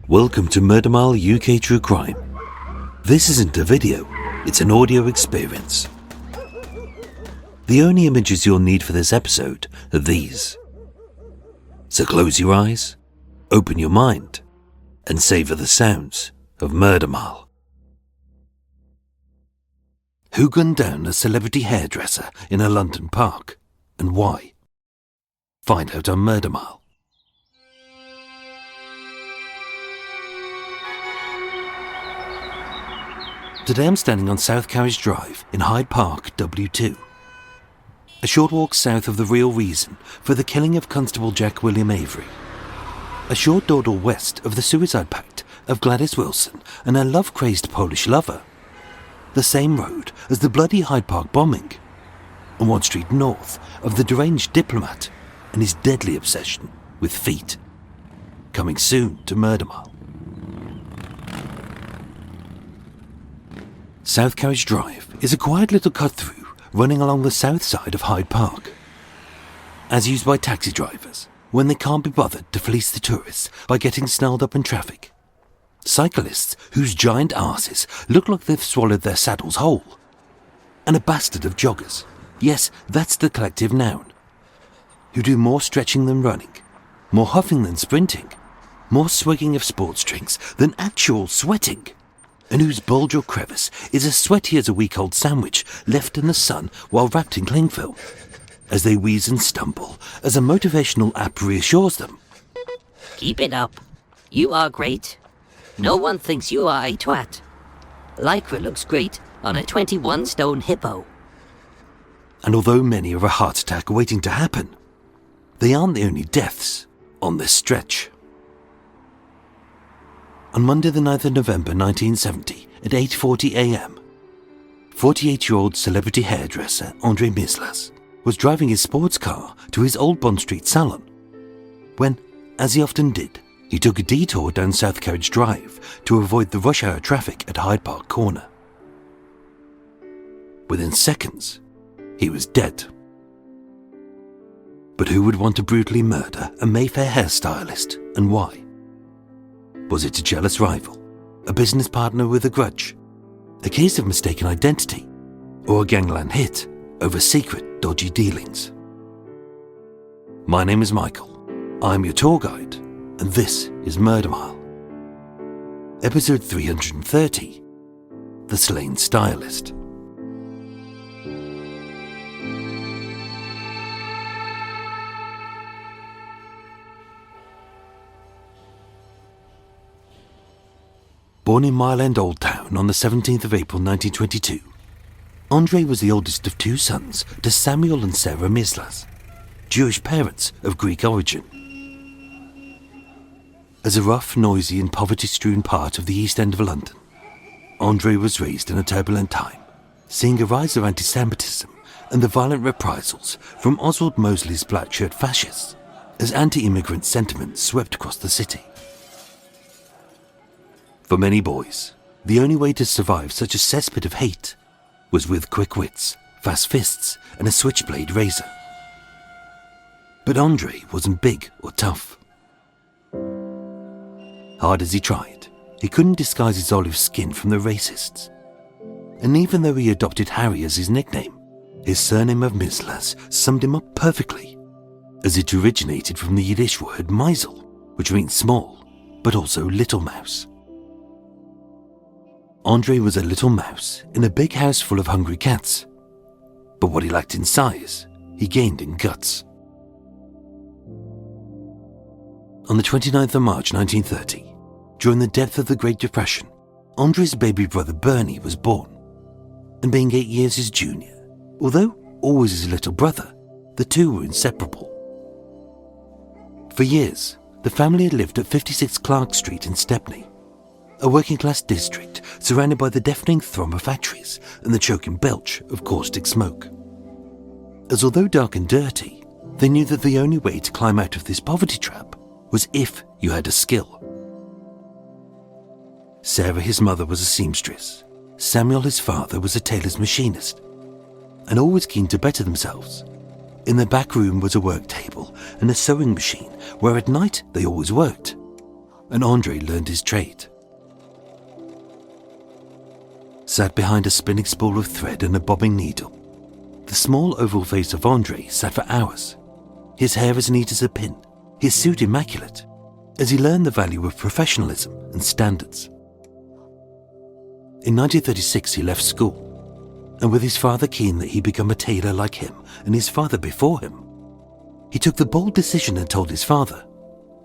Welcome to Murder Mile UK True Crime. This isn't a video, it's an audio experience. The only images you'll need for this episode are these. So close your eyes, open your mind, and savour the sounds of Murder Mile. Who gunned down a celebrity hairdresser in a London park, and why? Find out on Murder Mile. Today I'm standing on South Carriage Drive in Hyde Park, W2. A short walk south of the real reason for the killing of Constable Jack William Avery. A short dawdle west of the suicide pact of Gladys Wilson and her love-crazed Polish lover. The same road as the bloody Hyde Park bombing. And 1 street north of the deranged diplomat and his deadly obsession with feet. Coming soon to Murder Mile. South Carriage Drive is a quiet little cut-through running along the south side of Hyde Park. As used by taxi drivers when they can't be bothered to fleece the tourists by getting snarled up in traffic. Cyclists whose giant arses look like they've swallowed their saddles whole. And a bastard of joggers, yes, that's the collective noun, who do more stretching than running, more huffing than sprinting, more swigging of sports drinks than actual sweating. And whose bulge or crevice is as sweaty as a week-old sandwich left in the sun while wrapped in cling film, as they wheeze and stumble as a motivational app reassures them. Keep it up. You are great. No one thinks you are a twat. Lycra looks great on a 21-stone hippo. And although many are a heart attack waiting to happen, they aren't the only deaths on this stretch. On Monday the 9th of November 1970 at 8:40 a.m, 48-year-old celebrity hairdresser Andre Mizelas was driving his sports car to his Old Bond Street salon when, as he often did, he took a detour down South Carriage Drive to avoid the rush hour traffic at Hyde Park Corner. Within seconds, he was dead. But who would want to brutally murder a Mayfair hairstylist, and why? Was it a jealous rival, a business partner with a grudge, a case of mistaken identity, or a gangland hit over secret, dodgy dealings? My name is Michael, I'm your tour guide, and this is Murder Mile. Episode 330, The Slain Stylist. Born in Mile End Old Town on the 17th of April 1922, Andre was the oldest of 2 sons to Samuel and Sarah Mizelas, Jewish parents of Greek origin. As a rough, noisy and poverty-strewn part of the East End of London, Andre was raised in a turbulent time, seeing a rise of anti-Semitism and the violent reprisals from Oswald Mosley's black shirt fascists as anti-immigrant sentiment swept across the city. For many boys, the only way to survive such a cesspit of hate was with quick wits, fast fists, and a switchblade razor. But Andre wasn't big or tough. Hard as he tried, he couldn't disguise his olive skin from the racists. And even though he adopted Harry as his nickname, his surname of Mizelas summed him up perfectly, as it originated from the Yiddish word Mizel, which means small, but also little mouse. Andre was a little mouse in a big house full of hungry cats, but what he lacked in size, he gained in guts. On the 29th of March 1930, during the depth of the Great Depression, Andre's baby brother Bernie was born, and being 8 years his junior, although always his little brother, the two were inseparable. For years, the family had lived at 56 Clark Street in Stepney, a working-class district surrounded by the deafening thrum of factories and the choking belch of caustic smoke. As although dark and dirty, they knew that the only way to climb out of this poverty trap was if you had a skill. Sarah, his mother, was a seamstress. Samuel, his father, was a tailor's machinist, and always keen to better themselves. In the back room was a work table and a sewing machine where at night they always worked. and Andre learned his trade. Sat behind a spinning spool of thread and a bobbing needle, the small oval face of Andre sat for hours, his hair as neat as a pin, his suit immaculate, as he learned the value of professionalism and standards. In 1936 he left school, and with his father keen that he become a tailor like him and his father before him, he took the bold decision and told his father,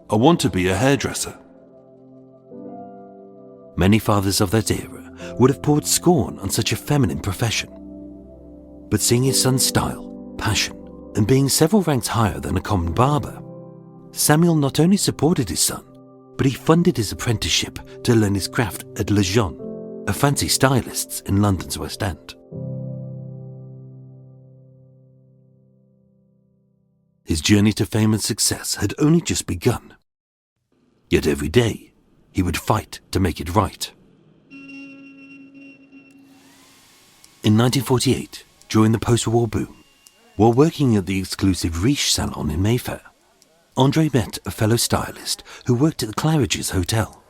"I want to be a hairdresser." Many fathers of that era would have poured scorn on such a feminine profession. But seeing his son's style, passion, and being several ranks higher than a common barber, Samuel not only supported his son, but he funded his apprenticeship to learn his craft at Le Jeune, a fancy stylist's in London's West End. His journey to fame and success had only just begun. Yet every day, he would fight to make it right. In 1948, during the post-war boom, while working at the exclusive Riche salon in Mayfair, Andre met a fellow stylist who worked at the Claridge's Hotel.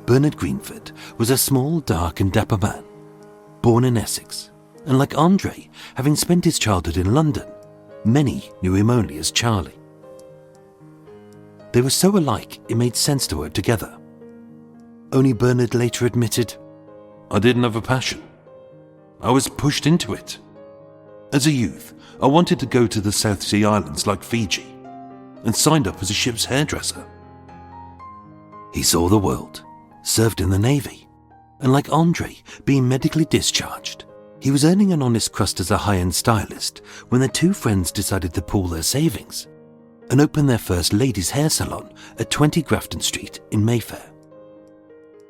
Bernard Greenford was a small, dark and dapper man, born in Essex, and like Andre, having spent his childhood in London, many knew him only as Charlie. They were so alike it made sense to work together. Only Bernard later admitted, "I didn't have a passion. I was pushed into it. As a youth, I wanted to go to the South Sea Islands like Fiji, and signed up as a ship's hairdresser." He saw the world, served in the Navy, and like Andre, being medically discharged, he was earning an honest crust as a high-end stylist when the two friends decided to pool their savings and open their first ladies' hair salon at 20 Grafton Street in Mayfair.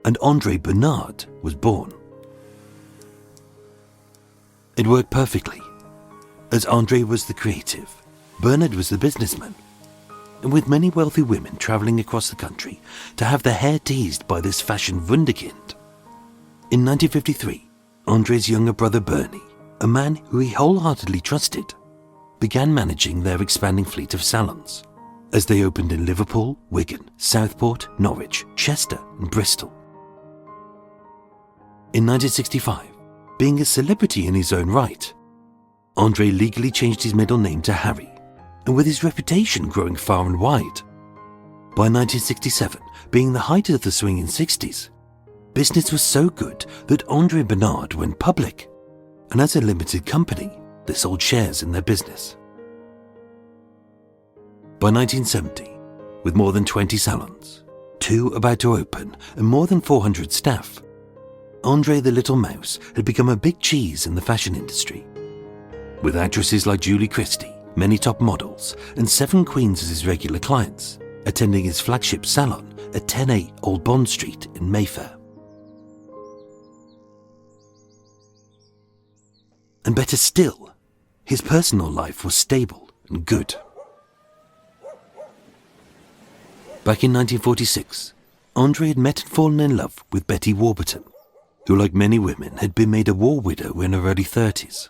And Andre Bernard was born. It worked perfectly. As Andre was the creative, Bernard was the businessman, and with many wealthy women travelling across the country to have their hair teased by this fashion wunderkind. In 1953, Andre's younger brother Bernie, a man who he wholeheartedly trusted, began managing their expanding fleet of salons, as they opened in Liverpool, Wigan, Southport, Norwich, Chester and Bristol. In 1965, being a celebrity in his own right, Andre legally changed his middle name to Harry, and with his reputation growing far and wide. By 1967, being the height of the swinging 60s, business was so good that Andre Bernard went public, and as a limited company, they sold shares in their business. By 1970, with more than 20 salons, 2 about to open, and more than 400 staff, Andre the Little Mouse had become a big cheese in the fashion industry. With actresses like Julie Christie, many top models, and 7 queens as his regular clients, attending his flagship salon at 10A Old Bond Street in Mayfair. And better still, his personal life was stable and good. Back in 1946, Andre had met and fallen in love with Betty Warburton, who, like many women, had been made a war widow in her early 30s.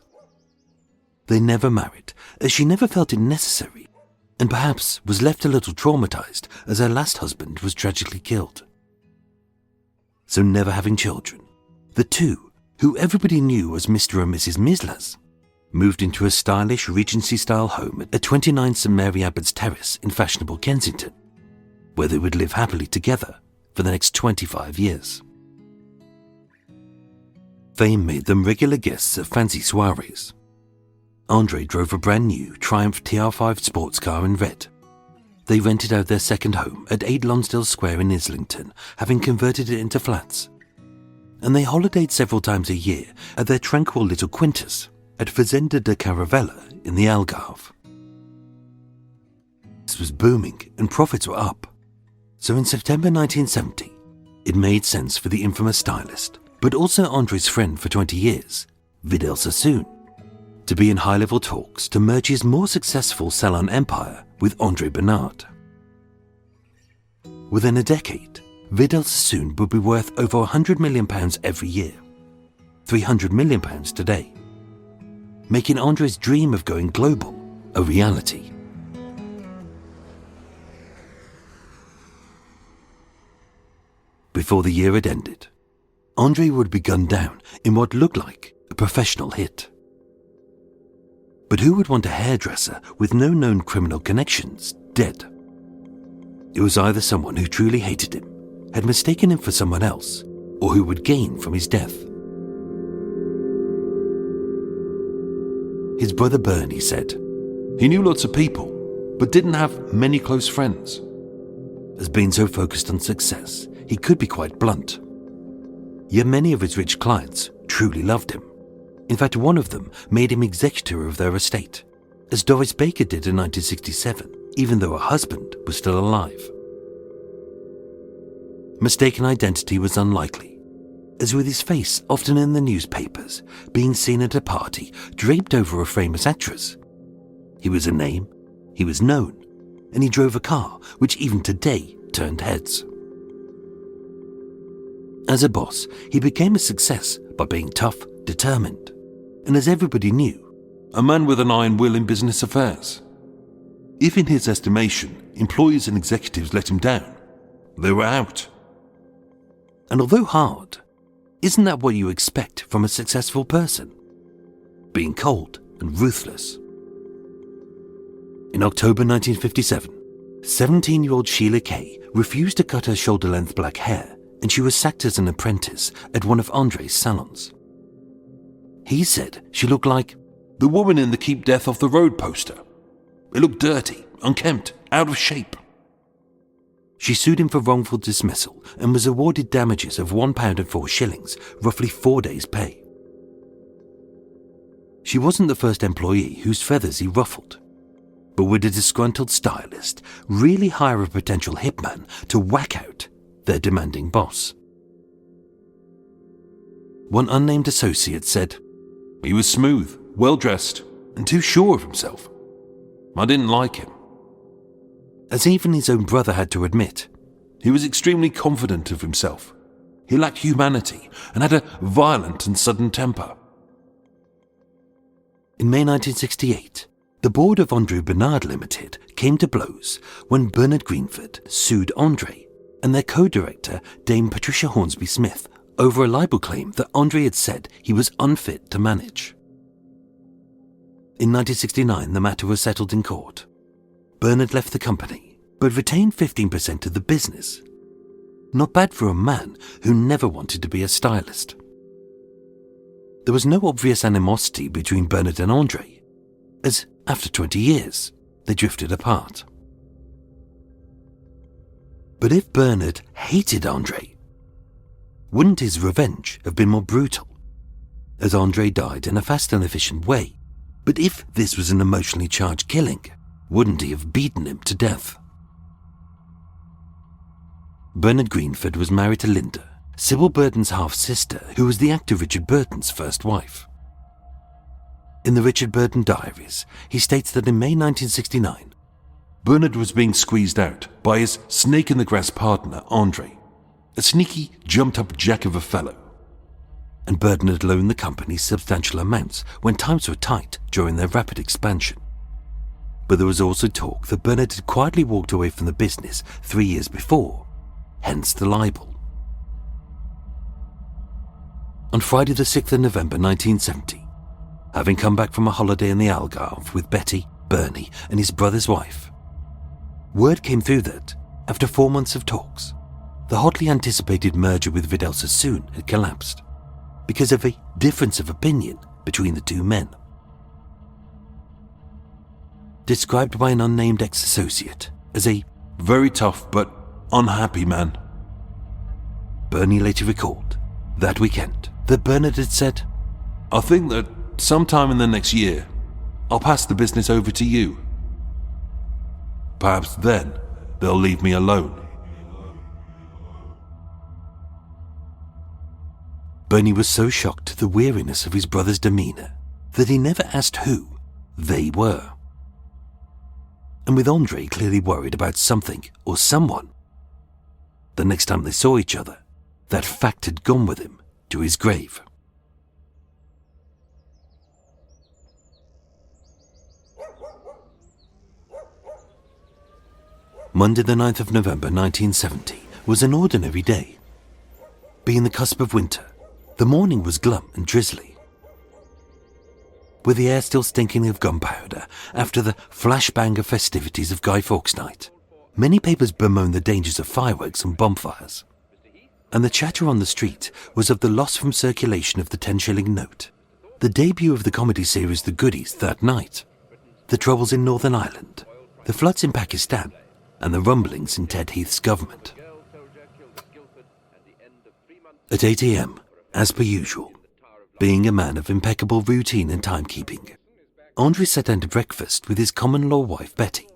They never married, as she never felt it necessary, and perhaps was left a little traumatized as her last husband was tragically killed. So never having children, the two, who everybody knew as Mr. and Mrs. Mizelas, moved into a stylish Regency-style home at 29 St Mary Abbott's Terrace in fashionable Kensington, where they would live happily together for the next 25 years. Fame made them regular guests at fancy soirees. Andre drove a brand new Triumph TR5 sports car in red. They rented out their second home at 8 Lonsdale Square in Islington, having converted it into flats. And they holidayed several times a year at their tranquil little quintus at Fazenda de Caravella in the Algarve. This was booming and profits were up. So in September 1970, it made sense for the infamous stylist, but also Andre's friend for 20 years, Vidal Sassoon, to be in high-level talks to merge his more successful salon empire with Andre Bernard. Within a decade, Vidal Sassoon would be worth over £100 million every year, £300 million today, making Andre's dream of going global a reality. before the year had ended, Andre would be gunned down in what looked like a professional hit. But who would want a hairdresser with no known criminal connections dead? It was either someone who truly hated him, had mistaken him for someone else, or who would gain from his death. His brother Bernie said, "He knew lots of people, but didn't have many close friends." as being so focused on success, he could be quite blunt. Yet many of his rich clients truly loved him. In fact, one of them made him executor of their estate, as Doris Baker did in 1967, even though her husband was still alive. Mistaken identity was unlikely, as with his face often in the newspapers, being seen at a party draped over a famous actress. He was a name, he was known, and he drove a car which even today turned heads. As a boss, he became a success by being tough, determined, and as everybody knew, A man with an iron will in business affairs. If in his estimation, employees and executives let him down, they were out. and although hard, isn't that what you expect from a successful person? Being cold and ruthless. In October 1957, 17-year-old Sheila Kay refused to cut her shoulder-length black hair, and she was sacked as an apprentice at one of Andre's salons. He said she looked like The woman in the Keep Death Off the Road poster. It looked dirty, unkempt, out of shape. She sued him for wrongful dismissal and was awarded damages of £1.04, roughly 4 days' pay. She wasn't the first employee whose feathers he ruffled, but would a disgruntled stylist really hire a potential hitman to whack out their demanding boss? One unnamed associate said, He was smooth, well-dressed, and too sure of himself. I didn't like him. as even his own brother had to admit. He was extremely confident of himself. He lacked humanity and had a violent and sudden temper. In May 1968, the board of Andre Bernard Limited came to blows when Bernard Greenford sued Andre and their co-director, Dame Patricia Hornsby Smith, over a libel claim that Andre had said he was unfit to manage. In 1969, the matter was settled in court. Bernard left the company, but retained 15% of the business. Not bad for a man who never wanted to be a stylist. There was no obvious animosity between Bernard and Andre, as after 20 years, they drifted apart. But if Bernard hated Andre, wouldn't his revenge have been more brutal? As Andre died in a fast and efficient way, but if this was an emotionally charged killing, wouldn't he have beaten him to death? Bernard Greenford was married to Linda, Sybil Burton's half-sister, who was the actor Richard Burton's first wife. In the Richard Burton diaries, he states that in May 1969, Bernard was being squeezed out by his snake-in-the-grass partner, Andre, a sneaky, jumped-up jack of a fellow. and Burton had loaned the company substantial amounts when times were tight during their rapid expansion. But there was also talk that Bernard had quietly walked away from the business 3 years before, hence the libel. On Friday the 6th of November 1970, having come back from a holiday in the Algarve with Betty, Bernie and his brother's wife, word came through that, after 4 months of talks, the hotly anticipated merger with Vidal Sassoon had collapsed because of a difference of opinion between the two men. Described by an unnamed ex-associate as a Very tough but unhappy man. Bernie later recalled that weekend that Bernard had said, I think that sometime in the next year, I'll pass the business over to you. Perhaps then they'll leave me alone. Bernie was so shocked at the weariness of his brother's demeanour that he never asked who they were. And with Andre clearly worried about something or someone, the next time they saw each other, that fact had gone with him to his grave. Monday the 9th of November 1970 was an ordinary day. being the cusp of winter, the morning was glum and drizzly. With the air still stinking of gunpowder after the flashbang of festivities of Guy Fawkes Night, many papers bemoaned the dangers of fireworks and bonfires. And the chatter on the street was of the loss from circulation of the 10-shilling note, the debut of the comedy series The Goodies that night, the troubles in Northern Ireland, the floods in Pakistan, and the rumblings in Ted Heath's government. At 8 a.m, as per usual, being a man of impeccable routine and timekeeping, Andre sat down to breakfast with his common-law wife Betty,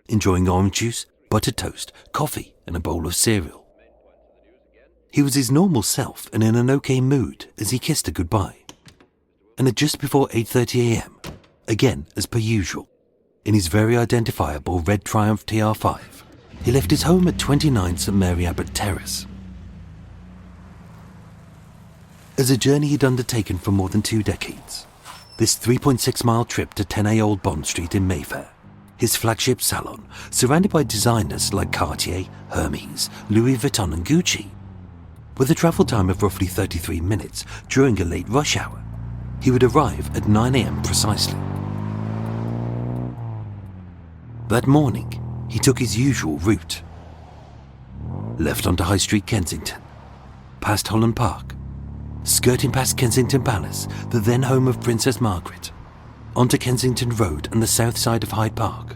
enjoying orange juice, buttered toast, coffee, and a bowl of cereal. He was his normal self and in an okay mood as he kissed her goodbye. And at just before 8:30 a.m, again as per usual, in his very identifiable red Triumph TR5, he left his home at 29 St Mary Abbot Terrace. As a journey he'd undertaken for more than 2 decades, this 3.6-mile trip to 10A Old Bond Street in Mayfair, his flagship salon, surrounded by designers like Cartier, Hermes, Louis Vuitton and Gucci, with a travel time of roughly 33 minutes during a late rush hour, he would arrive at 9 a.m. precisely. That morning, he took his usual route. Left onto High Street, Kensington, past Holland Park, skirting past Kensington Palace, the then home of Princess Margaret, onto Kensington Road and the south side of Hyde Park,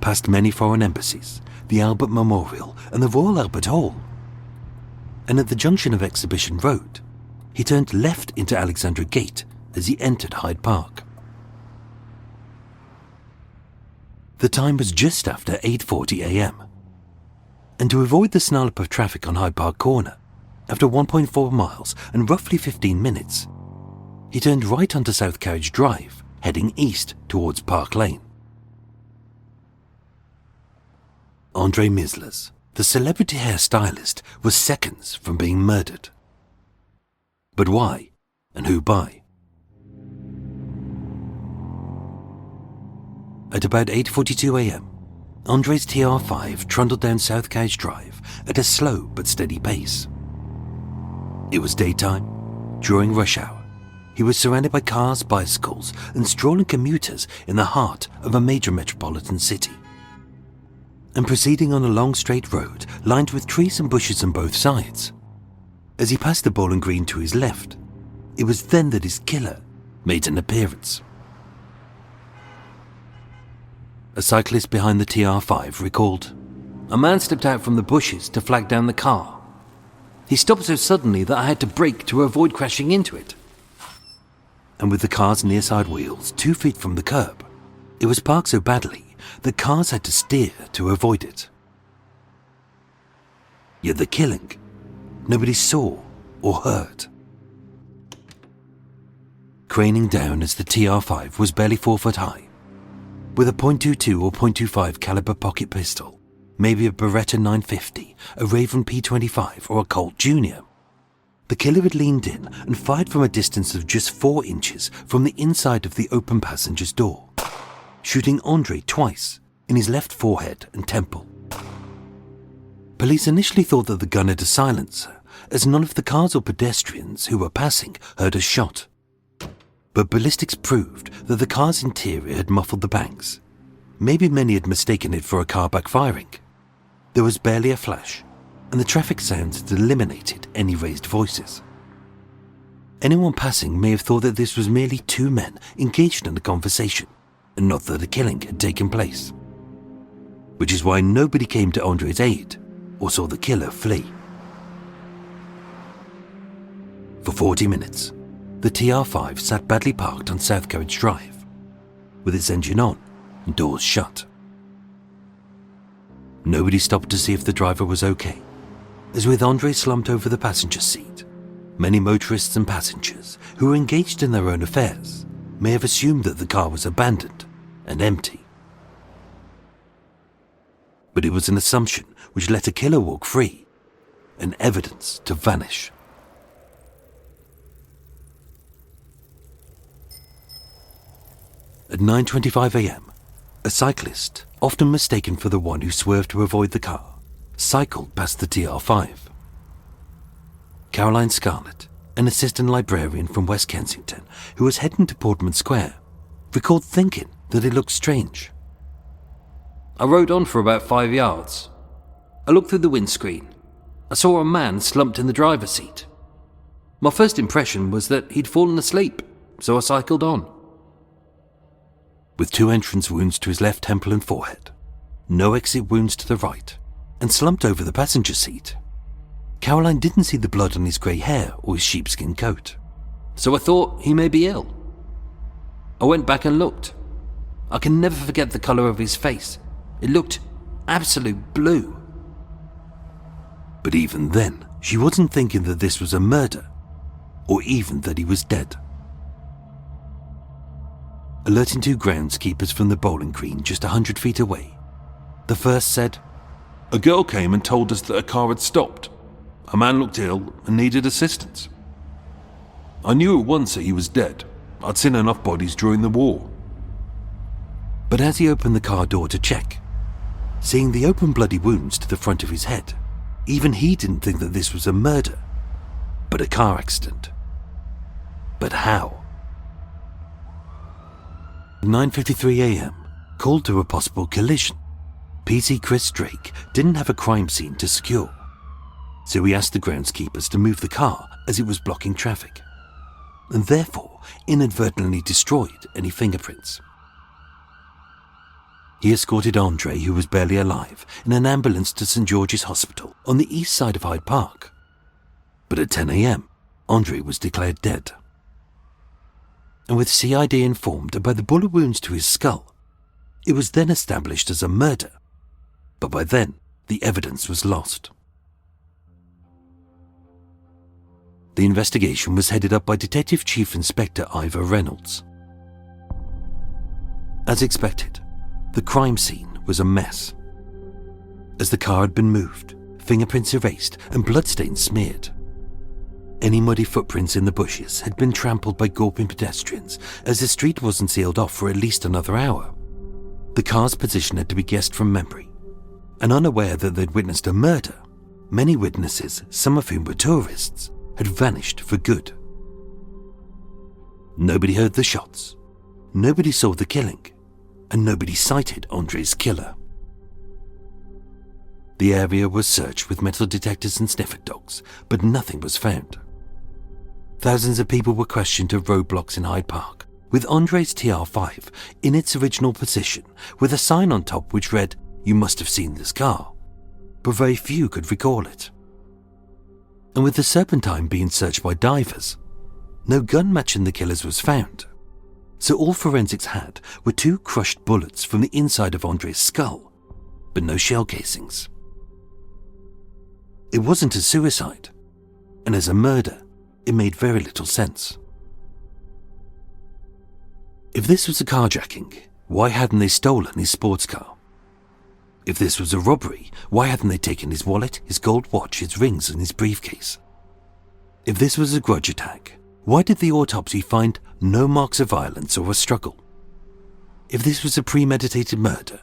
past many foreign embassies, the Albert Memorial and the Royal Albert Hall. And at the junction of Exhibition Road, he turned left into Alexandra Gate as he entered Hyde Park. The time was just after 8:40 a.m, and to avoid the snarl-up of traffic on Hyde Park Corner, after 1.4 miles and roughly 15 minutes, he turned right onto South Carriage Drive, heading east towards Park Lane. Andre Mizelas, the celebrity hairstylist, was seconds from being murdered. But why, and who by? At about 8:42 a.m, Andre's TR5 trundled down South Carriage Drive at a slow but steady pace. It was daytime, during rush hour. He was surrounded by cars, bicycles, and strolling commuters in the heart of a major metropolitan city. And proceeding on a long straight road lined with trees and bushes on both sides. As he passed the Bowling Green to his left, it was then that his killer made an appearance. A cyclist behind the TR5 recalled, "A man stepped out from the bushes to flag down the car. He stopped so suddenly that I had to brake to avoid crashing into it." And with the car's near side wheels 2 feet from the curb, it was parked so badly that cars had to steer to avoid it. Yet the killing, nobody saw or heard. Craning down as the TR5 was barely 4 foot high, with a .22 or .25 caliber pocket pistol, maybe a Beretta 950, a Raven P25 or a Colt Jr., the killer had leaned in and fired from a distance of just 4 inches from the inside of the open passenger's door, shooting Andre twice in his left forehead and temple. Police initially thought that the gun had a silencer, as none of the cars or pedestrians who were passing heard a shot. But ballistics proved that the car's interior had muffled the bangs. Maybe many had mistaken it for a car backfiring. There was barely a flash, and the traffic sounds had eliminated any raised voices. Anyone passing may have thought that this was merely 2 men engaged in a conversation, and not that a killing had taken place. Which is why nobody came to Andre's aid or saw the killer flee. For 40 minutes, the TR5 sat badly parked on South Carriage Drive, with its engine on and doors shut. Nobody stopped to see if the driver was okay, as with Andre slumped over the passenger seat, many motorists and passengers who were engaged in their own affairs may have assumed that the car was abandoned and empty. But it was an assumption which let a killer walk free and evidence to vanish. At 9:25 a.m, a cyclist, often mistaken for the one who swerved to avoid the car, cycled past the TR5. Caroline Scarlett, an assistant librarian from West Kensington who was heading to Portman Square, recalled thinking that it looked strange. I rode on for about 5 yards. I looked through the windscreen. I saw a man slumped in the driver's seat. My first impression was that he'd fallen asleep, so I cycled on. With 2 entrance wounds to his left temple and forehead, no exit wounds to the right, and slumped over the passenger seat, Caroline didn't see the blood on his grey hair or his sheepskin coat. So I thought he may be ill. I went back and looked. I can never forget the colour of his face. It looked absolute blue. But even then, she wasn't thinking that this was a murder, or even that he was dead. Alerting 2 groundskeepers from the bowling green just 100 feet away, the first said, A girl came and told us that a car had stopped. A man looked ill and needed assistance. I knew at once that he was dead. I'd seen enough bodies during the war. But as he opened the car door to check, seeing the open bloody wounds to the front of his head, even he didn't think that this was a murder, but a car accident. But how? 9:53 a.m. called to a possible collision. PC Chris Drake didn't have a crime scene to secure, so he asked the groundskeepers to move the car as it was blocking traffic, and therefore inadvertently destroyed any fingerprints. He escorted Andre, who was barely alive, in an ambulance to St. George's Hospital on the east side of Hyde Park. But at 10 a.m, Andre was declared dead. And with CID informed about the bullet wounds to his skull, it was then established as a murder. But by then, the evidence was lost. The investigation was headed up by Detective Chief Inspector Ivor Reynolds. As expected, the crime scene was a mess. As the car had been moved, fingerprints erased and bloodstains smeared. Any muddy footprints in the bushes had been trampled by gawping pedestrians, as the street wasn't sealed off for at least another hour. The car's position had to be guessed from memory, and unaware that they'd witnessed a murder, many witnesses, some of whom were tourists, had vanished for good. Nobody heard the shots, nobody saw the killing, and nobody sighted Andre's killer. The area was searched with metal detectors and sniffer dogs, but nothing was found. Thousands of people were questioned at roadblocks in Hyde Park, with Andre's TR5 in its original position, with a sign on top which read, "You must have seen this car," but very few could recall it. And with the Serpentine being searched by divers, no gun matching the killers was found. So all forensics had were 2 crushed bullets from the inside of Andre's skull, but no shell casings. It wasn't a suicide, and as a murder, it made very little sense. If this was a carjacking, why hadn't they stolen his sports car? If this was a robbery, why hadn't they taken his wallet, his gold watch, his rings and his briefcase? If this was a grudge attack, why did the autopsy find no marks of violence or a struggle? If this was a premeditated murder,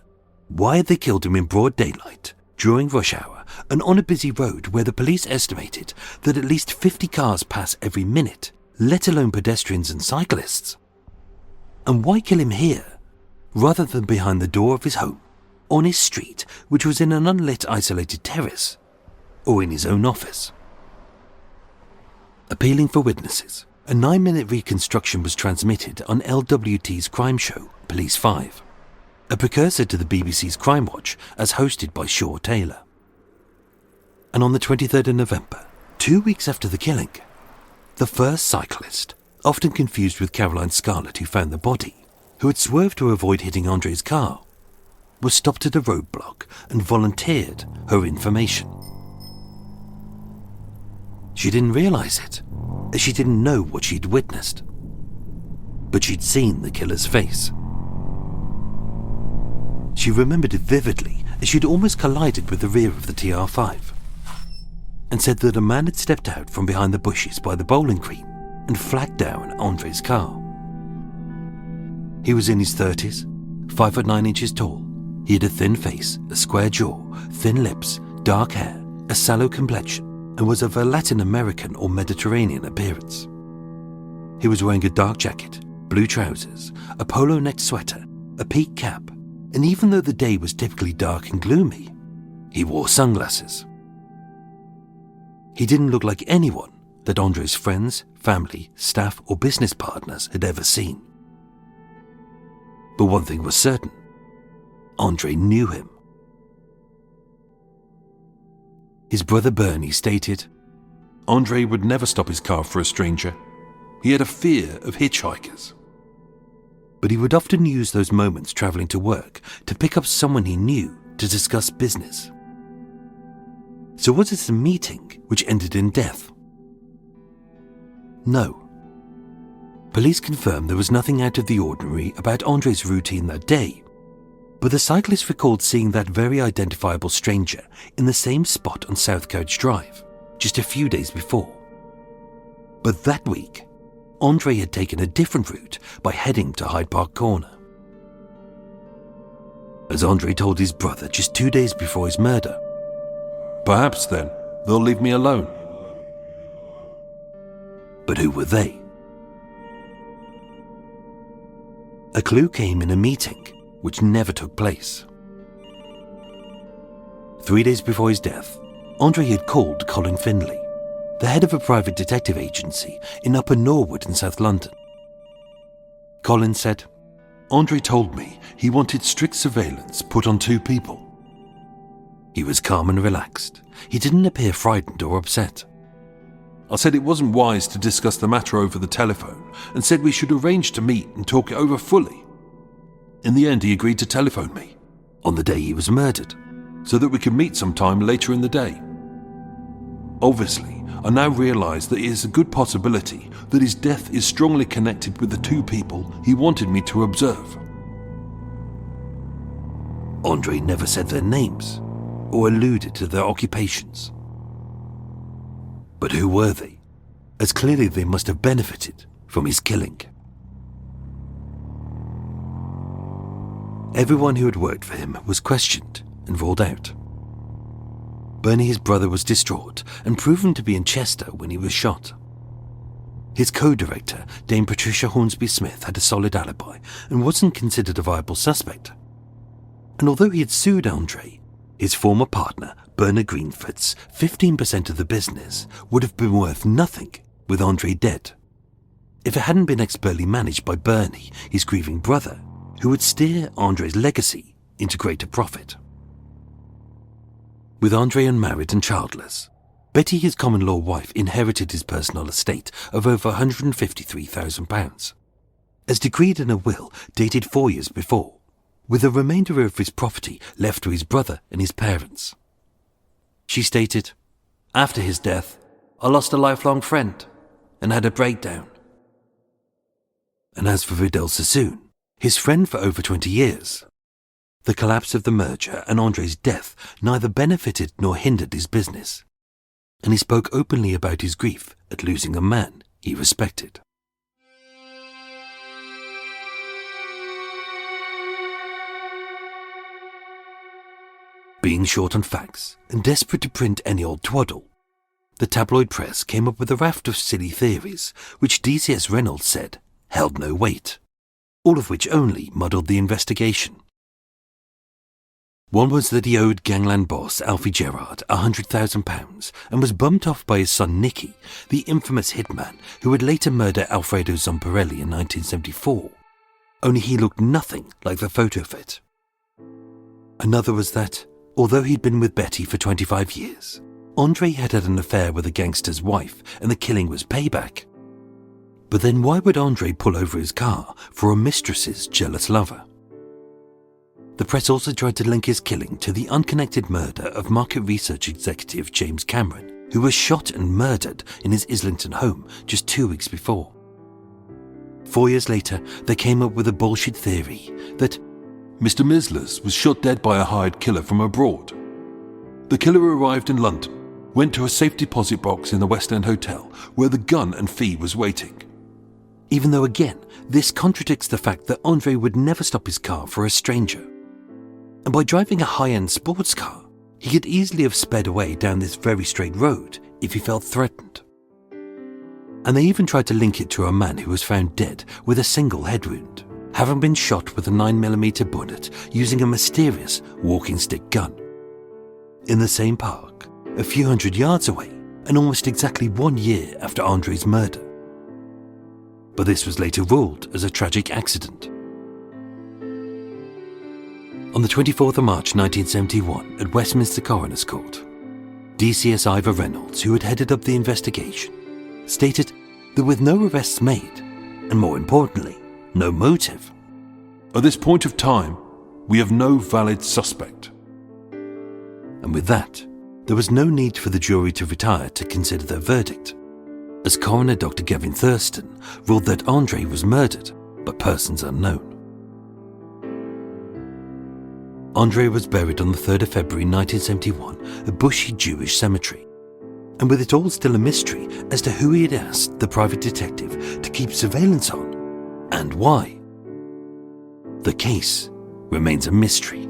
why had they killed him in broad daylight, during rush hour, and on a busy road where the police estimated that at least 50 cars pass every minute, let alone pedestrians and cyclists? And why kill him here, rather than behind the door of his home, on his street, which was in an unlit isolated terrace, or in his own office? Appealing for witnesses, a 9-minute reconstruction was transmitted on LWT's crime show, Police 5, a precursor to the BBC's Crime Watch as hosted by Shaw Taylor. And on the 23rd of November, 2 weeks after the killing, the first cyclist, often confused with Caroline Scarlett who found the body, who had swerved to avoid hitting Andre's car, was stopped at a roadblock and volunteered her information. She didn't realise it, as she didn't know what she'd witnessed. But she'd seen the killer's face. She remembered it vividly, as she'd almost collided with the rear of the TR5, and said that a man had stepped out from behind the bushes by the bowling green and flagged down Andre's car. He was in his 30s, 5'9" tall. He had a thin face, a square jaw, thin lips, dark hair, a sallow complexion, and was of a Latin American or Mediterranean appearance. He was wearing a dark jacket, blue trousers, a polo-necked sweater, a peaked cap, and even though the day was typically dark and gloomy, he wore sunglasses. He didn't look like anyone that Andre's friends, family, staff, or business partners had ever seen. But one thing was certain: Andre knew him. His brother Bernie stated, Andre would never stop his car for a stranger. He had a fear of hitchhikers. but he would often use those moments traveling to work to pick up someone he knew to discuss business. So was it a meeting which ended in death? No. Police confirmed there was nothing out of the ordinary about Andre's routine that day, but the cyclist recalled seeing that very identifiable stranger in the same spot on South Carriage Drive just a few days before. But that week, Andre had taken a different route by heading to Hyde Park Corner. As Andre told his brother just 2 days before his murder, Perhaps then they'll leave me alone. but who were they? A clue came in a meeting which never took place. 3 days before his death, Andre had called Colin Findlay, the head of a private detective agency in Upper Norwood in South London. Colin said, Andre told me he wanted strict surveillance put on 2 people. He was calm and relaxed. He didn't appear frightened or upset. I said it wasn't wise to discuss the matter over the telephone and said we should arrange to meet and talk it over fully. In the end, he agreed to telephone me On the day he was murdered, so that we could meet sometime later in the day. Obviously, I now realise that it is a good possibility that his death is strongly connected with the 2 people he wanted me to observe. Andre never said their names or alluded to their occupations. But who were they? As clearly they must have benefited from his killing. Everyone who had worked for him was questioned and ruled out. Bernie, his brother, was distraught and proven to be in Chester when he was shot. His co-director, Dame Patricia Hornsby Smith, had a solid alibi and wasn't considered a viable suspect. And although he had sued Andre, his former partner, Bernard Greenford's 15% of the business would have been worth nothing with Andre dead, if it hadn't been expertly managed by Bernie, his grieving brother, who would steer Andre's legacy into greater profit. With Andre unmarried and childless, Betty, his common-law wife, inherited his personal estate of over £153,000, as decreed in a will dated 4 years before, with the remainder of his property left to his brother and his parents. She stated, "After his death, I lost a lifelong friend and had a breakdown." And as for Vidal Sassoon, his friend for over 20 years, the collapse of the merger and Andre's death neither benefited nor hindered his business, and he spoke openly about his grief at losing a man he respected. Being short on facts and desperate to print any old twaddle, the tabloid press came up with a raft of silly theories which DCS Reynolds said held no weight, all of which only muddled the investigation. One was that he owed gangland boss Alfie Gerard £100,000 and was bumped off by his son Nicky, the infamous hitman who would later murder Alfredo Zamparelli in 1974, only he looked nothing like the photo fit. Another was that, although he'd been with Betty for 25 years, Andre had had an affair with a gangster's wife and the killing was payback. But then why would Andre pull over his car for a mistress's jealous lover? The press also tried to link his killing to the unconnected murder of market research executive James Cameron, who was shot and murdered in his Islington home just 2 weeks before. 4 years later, they came up with a bullshit theory that Mr. Mizelas was shot dead by a hired killer from abroad. The killer arrived in London, went to a safe deposit box in the West End Hotel where the gun and fee was waiting. even though again, this contradicts the fact that Andre would never stop his car for a stranger. And by driving a high-end sports car, He could easily have sped away down this very straight road if he felt threatened. And they even tried to link it to a man who was found dead with a single head wound, having been shot with a 9mm bullet using a mysterious walking stick gun. In the same park, a few hundred yards away, and almost exactly 1 year after Andre's murder. But this was later ruled as a tragic accident. On the 24th of March 1971, at Westminster Coroner's Court, DCS Ivor Reynolds, who had headed up the investigation, stated that with no arrests made, and more importantly, no motive, At this point of time, we have no valid suspect. and with that, there was no need for the jury to retire to consider their verdict, as Coroner Dr. Gavin Thurston ruled that Andre was murdered, but persons unknown. Andre was buried on the 3rd of February 1971 at Bushy Jewish Cemetery, and with it all still a mystery as to who he had asked the private detective to keep surveillance on, and why. The case remains a mystery.